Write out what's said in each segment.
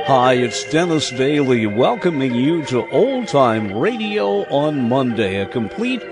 Hi, it's Dennis Daly welcoming you to Old Time Radio on Monday, a complete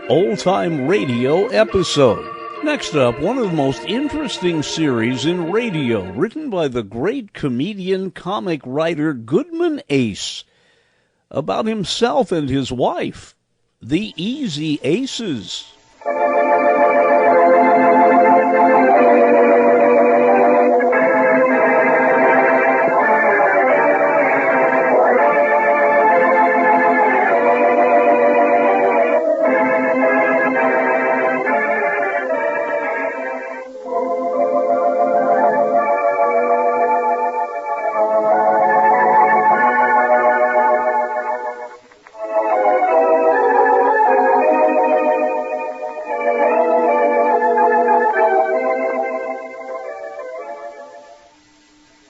Old Time Radio episode. Next up, one of the most interesting series in radio, written by the great comedian, comic writer Goodman Ace, about himself and his wife, the Easy Aces.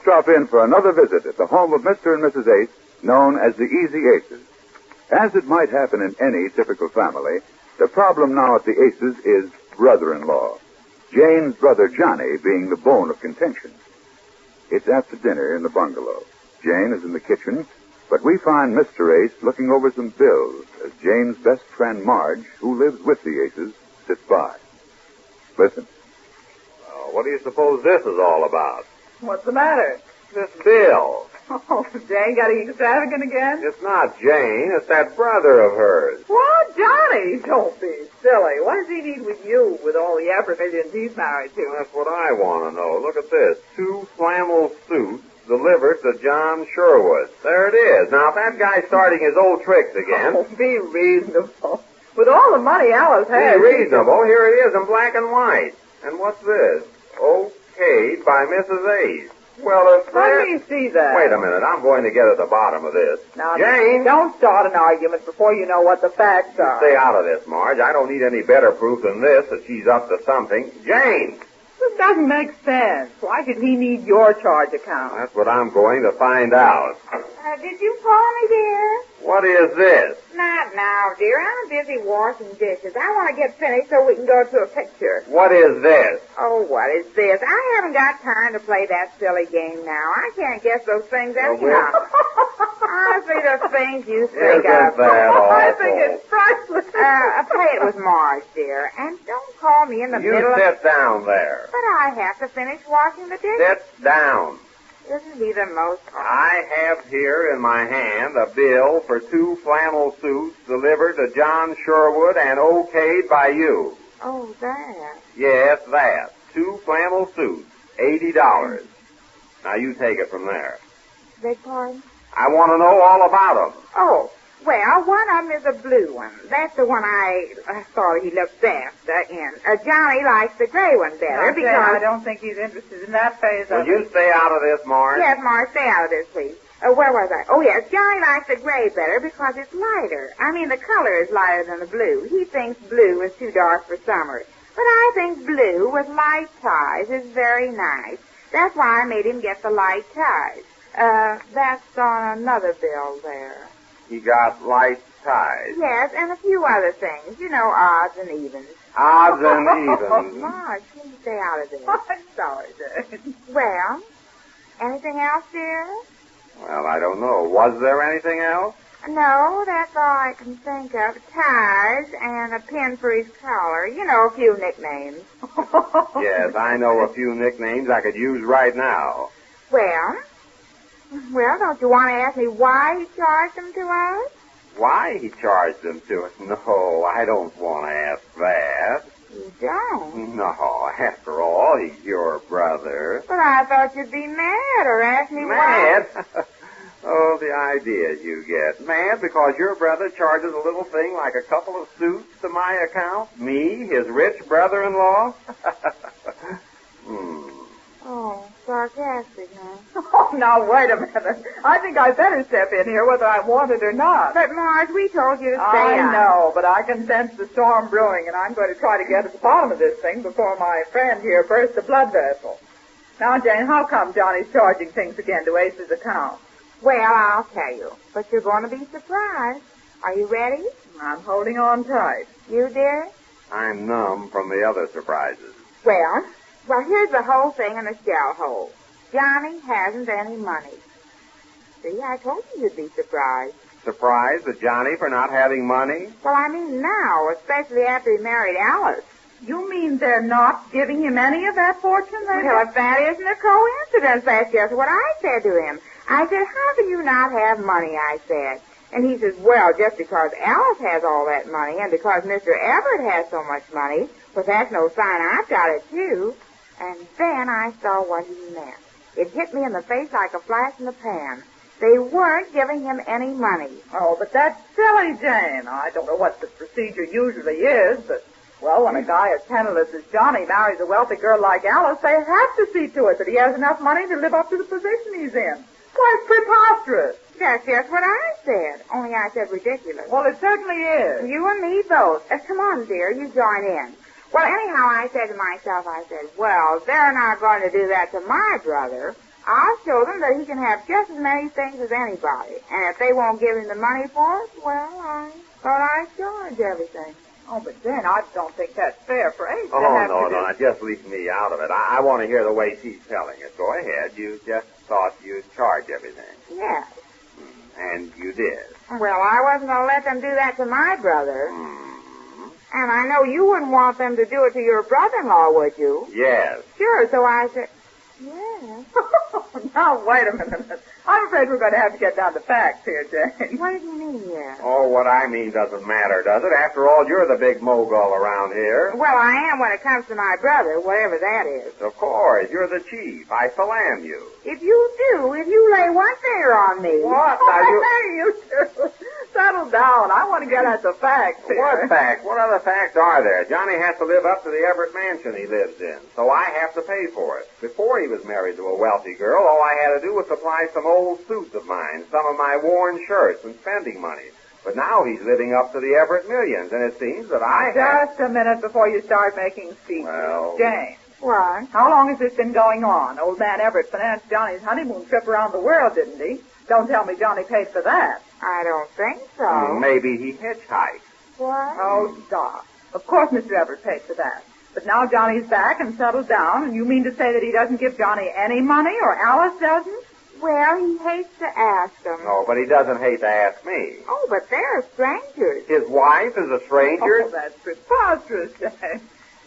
Stop in for another visit at the home of Mr. and Mrs. Ace, known as the Easy Aces. As it might happen in any typical family, the problem now at the Aces is brother-in-law, Jane's brother Johnny being the bone of contention. It's after dinner in the bungalow. Jane is in the kitchen, but we find Mr. Ace looking over some bills as Jane's best friend Marge, who lives with the Aces, sits by. Listen. What do you suppose this is all about? What's the matter? This bill. Oh, Jane got extravagant again? It's not Jane. It's that brother of hers. What? Johnny? Don't be silly. What does he need with you with all the millions he's married to? That's what I want to know. Look at this. 2 flannel suits delivered to John Sherwood. There it is. Now, if that guy's starting his old tricks again... Oh, be reasonable. With all the money Alice has... Be reasonable. Here it is in black and white. And what's this? Okayed by Mrs. Ace. Well, if Let me see that. Wait a minute. I'm going to get at the bottom of this. Now, Jane! Don't start an argument before you know what the facts are. Stay out of this, Marge. I don't need any better proof than this that she's up to something. Jane! This doesn't make sense. Why should he need your charge account? That's what I'm going to find out. Did you call me, dear? What is this? Not now, dear. I'm busy washing dishes. I want to get finished so we can go to a picture. What is this? Oh, what is this? I haven't got time to play that silly game now. I can't guess those things anyhow. Honestly, the things you think Isn't of. that I awful? think it's priceless. Play it with Marge, dear. And don't call me in the You middle of... sit down there. But I have to finish washing the dishes. Sit down. Isn't he the most... I have here in my hand a bill for 2 flannel suits delivered to John Sherwood and okayed by you. Oh, that. Yes, that. 2 flannel suits. $80. Now you take it from there. Beg pardon? I want to know all about them. Oh, well, one of them is a blue one. That's the one I thought he looked best in. Johnny likes the gray one better Now, Jane, because... I don't think he's interested in that phase Will of you it. stay out of this, Marge? Yes, Marge, stay out of this, please. Where was I? Oh, yes, Johnny likes the gray better because it's lighter. I mean, the color is lighter than the blue. He thinks blue is too dark for summer. But I think blue with light ties is very nice. That's why I made him get the light ties. That's on another bill there. He got light ties. Yes, and a few other things. You know, odds and evens. Odds and evens. Marge, please stay out of this. I'm sorry, Jane. Well, anything else, dear? Well, I don't know. Was there anything else? No, that's all I can think of. Ties and a pin for his collar. You know, a few nicknames. Yes, I know a few nicknames I could use right now. Well, don't you want to ask me why he charged them to us? Why he charged them to us? No, I don't want to ask that. You don't. No, after all, he's your brother. But I thought you'd be mad or ask me why. Mad? Oh, the ideas you get. Mad because your brother charges a little thing like a couple of suits to my account? Me, his rich brother-in-law? Oh, sarcastic, huh? Oh, now, wait a minute. I think I better step in here whether I want it or not. But, Marge, we told you to stay I out. know, but I can sense the storm brewing, and I'm going to try to get at the bottom of this thing before my friend here bursts a blood vessel. Now, Jane, how come Johnny's charging things again to Ace's account? Well, I'll tell you. But you're going to be surprised. Are you ready? I'm holding on tight. You, dear? I'm numb from the other surprises. Well, here's the whole thing in a shell hole. Johnny hasn't any money. See, I told you you'd be surprised. Surprised at Johnny for not having money? Well, I mean now, especially after he married Alice. You mean they're not giving him any of that fortune? Well, if that isn't a coincidence, that's just what I said to him. I said, how can you not have money, I said. And he says, well, just because Alice has all that money and because Mr. Everett has so much money, well, that's no sign I've got it, too. And then I saw what he meant. It hit me in the face like a flash in the pan. They weren't giving him any money. Oh, but that's silly, Jane. I don't know what the procedure usually is, but, well, when a guy as penniless as Johnny marries a wealthy girl like Alice, they have to see to it that he has enough money to live up to the position he's in. Why, it's preposterous. That's just what I said, only I said ridiculous. Well, it certainly is. You and me both. Come on, dear, you join in. Well, anyhow, I said to myself, well, they're not going to do that to my brother. I'll show them that he can have just as many things as anybody. And if they won't give him the money for it, well, I thought I'd charge everything. Oh, but then I don't think that's fair for Ace to Oh, have no, to no, just leave me out of it. I want to hear the way she's telling it. Go ahead. You just thought you'd charge everything. Yes. And you did. Well, I wasn't going to let them do that to my brother. And I know you wouldn't want them to do it to your brother-in-law, would you? Yes. Sure, so I said, yes. Now, wait a minute. I'm afraid we're going to have to get down to facts here, Jane. What do you mean, yes? Oh, what I mean doesn't matter, does it? After all, you're the big mogul around here. Well, I am when it comes to my brother, whatever that is. Of course, you're the chief. I salam you. If you lay one finger on me. What? Hey, you two. Settle down. I want to get at the facts here. What facts? What other facts are there? Johnny has to live up to the Everett mansion he lives in, so I have to pay for it. Before he was married to a wealthy girl, all I had to do was supply some old suits of mine, some of my worn shirts, and spending money. But now he's living up to the Everett millions, and it seems that I have... Just a minute before you start making speeches. Well... Jane. What? How long has this been going on? Old man Everett financed Johnny's honeymoon trip around the world, didn't he? Don't tell me Johnny paid for that. I don't think so. Maybe he hitchhiked. What? Oh, stop. Of course Mr. Everett paid for that. But now Johnny's back and settled down, and you mean to say that he doesn't give Johnny any money, or Alice doesn't? Well, he hates to ask them. No, but he doesn't hate to ask me. Oh, but they're strangers. His wife is a stranger? Oh, that's preposterous, Jane.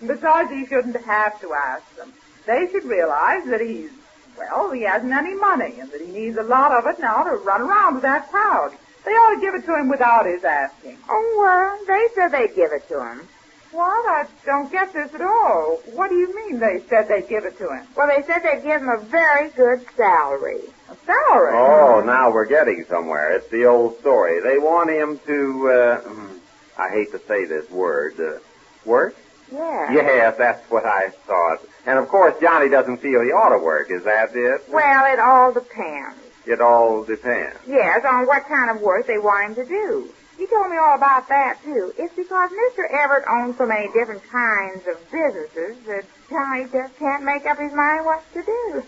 Besides, he shouldn't have to ask them. They should realize that he hasn't any money, and that he needs a lot of it now to run around with that crowd. They ought to give it to him without his asking. Oh, well, they said they'd give it to him. What? I don't get this at all. What do you mean they said they'd give it to him? Well, they said they'd give him a very good salary. A salary? Oh, now we're getting somewhere. It's the old story. They want him to, I hate to say this word, work? Yeah. Yes, that's what I thought. And, of course, Johnny doesn't feel he ought to work. Is that it? Well, it all depends. It all depends. Yes, on what kind of work they want him to do. He told me all about that, too. It's because Mr. Everett owns so many different kinds of businesses that Johnny just can't make up his mind what to do.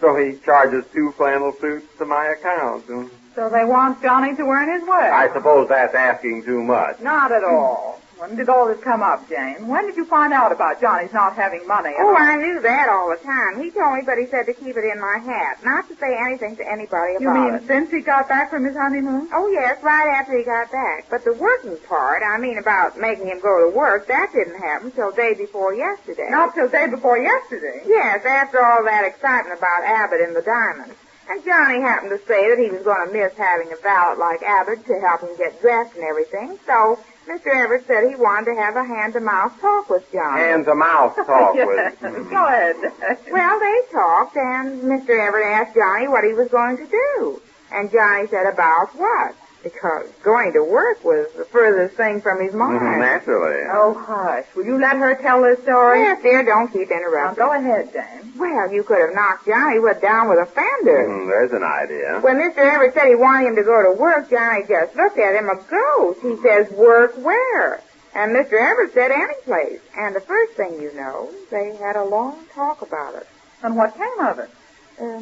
So he charges 2 flannel suits to my account. So they want Johnny to earn his way? I suppose that's asking too much. Not at all. When did all this come up, Jane? When did you find out about Johnny's not having money? Oh, I knew that all the time. He told me, but he said to keep it in my hat, not to say anything to anybody about it. You mean since he got back from his honeymoon? Oh, yes, right after he got back. But the working part, about making him go to work, that didn't happen till day before yesterday. Not till day before yesterday? Yes, after all that excitement about Abbott and the diamonds. And Johnny happened to say that he was going to miss having a valet like Abbott to help him get dressed and everything, so Mr. Everett said he wanted to have a hand-to-mouth talk with Johnny. Hand-to-mouth talk Yes. with... Go ahead. Well, they talked, and Mr. Everett asked Johnny what he was going to do. And Johnny said, about what? Because going to work was the furthest thing from his mind. Naturally. Oh, hush. Will you let her tell this story? Yes, dear, don't keep Now, interrupting. go ahead, Jane. Well, you could have knocked Johnny down with a fender. There's an idea. When Mr. Everett said he wanted him to go to work, Johnny just looked at him a ghost. He says, work where? And Mr. Everett said any place. And the first thing you know, they had a long talk about it. And what came of it?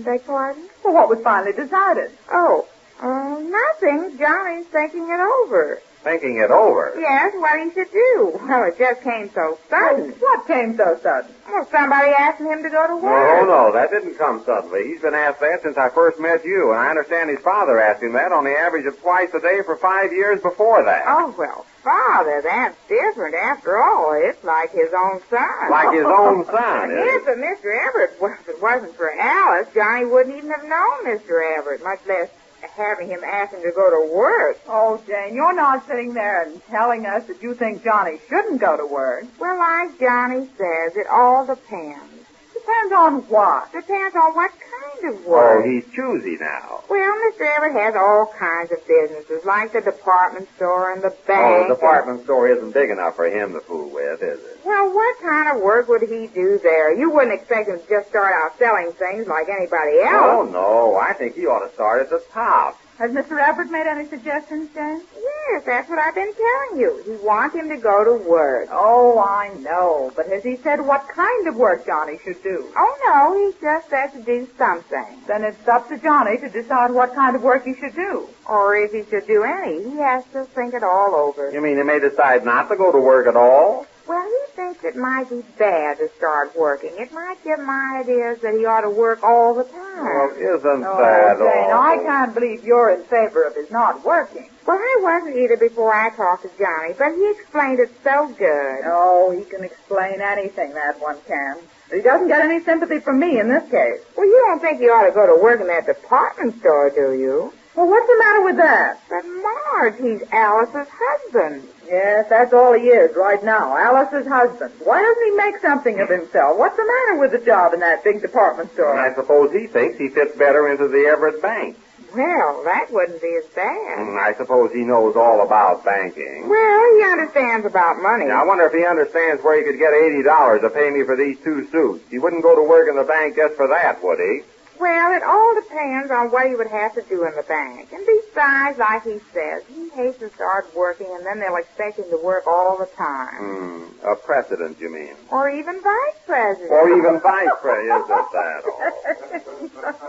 Beg pardon? Well, what was finally decided? Oh, nothing. Johnny's thinking it over. Thinking it over. Yes, what he should do. Well, it just came so sudden. What came so sudden? Well, somebody asking him to go to No, work. no, that didn't come suddenly. He's been asked that since I first met you, and I understand his father asked him that on the average of twice a day for 5 years before that. Oh, well, Father, that's different. After all, it's like his own son. Like his own son, is Yes, it? but Mr. Everett, well, if it wasn't for Alice, Johnny wouldn't even have known Mr. Everett, much less having him ask him to go to work. Oh, Jane, you're not sitting there and telling us that you think Johnny shouldn't go to work. Well, like Johnny says, it all depends. Depends on what? Depends on what kind of Oh, work. he's choosy now. Well, Mr. Everett has all kinds of businesses, like the department store and the Oh, bank. the department store isn't big enough for him to fool with, is it? Well, what kind of work would he do there? You wouldn't expect him to just start out selling things like anybody Oh, else. no. I think he ought to start at the top. Has Mr. Everett made any suggestions, Jane? Yes, that's what I've been telling you. He wants him to go to work. Oh, I know. But has he said what kind of work Johnny should do? Oh, no, he just says to do something. Then it's up to Johnny to decide what kind of work he should do. Or if he should do any, he has to think it all over. You mean he may decide not to go to work at all? Well, he thinks it might be bad to start working. It might give him ideas that he ought to work all the time. Well, isn't Oh, that Jane, all? I can't believe you're in favor of his not working. Well, I wasn't either before I talked to Johnny, but he explained it so good. Oh, he can explain anything, that one can. But he doesn't get any sympathy from me in this case. Well, you don't think he ought to go to work in that department store, do you? Well, what's the matter with that? But Marge, he's Alice's husband. Yes, that's all he is right now, Alice's husband. Why doesn't he make something of himself? What's the matter with the job in that big department store? I suppose he thinks he fits better into the Everett Bank. Well, that wouldn't be as bad. I suppose he knows all about banking. Well, he understands about money. Now, I wonder if he understands where he could get $80 to pay me for these 2 suits. He wouldn't go to work in the bank just for that, would he? Well, it all depends on what he would have to do in the bank. And besides, like he says, he hates to start working and then they'll expect him to work all the time. A president, you mean? Or even vice president. Or even vice president, isn't that all?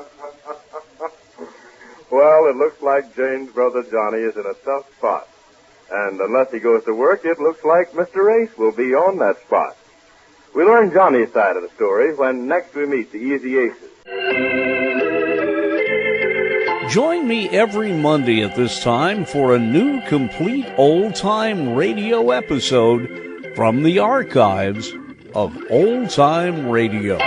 Well, it looks like Jane's brother Johnny is in a tough spot. And unless he goes to work, it looks like Mr. Ace will be on that spot. We learn Johnny's side of the story when next we meet the Easy Aces. Join me every Monday at this time for a new complete old-time radio episode from the archives of Old Time Radio.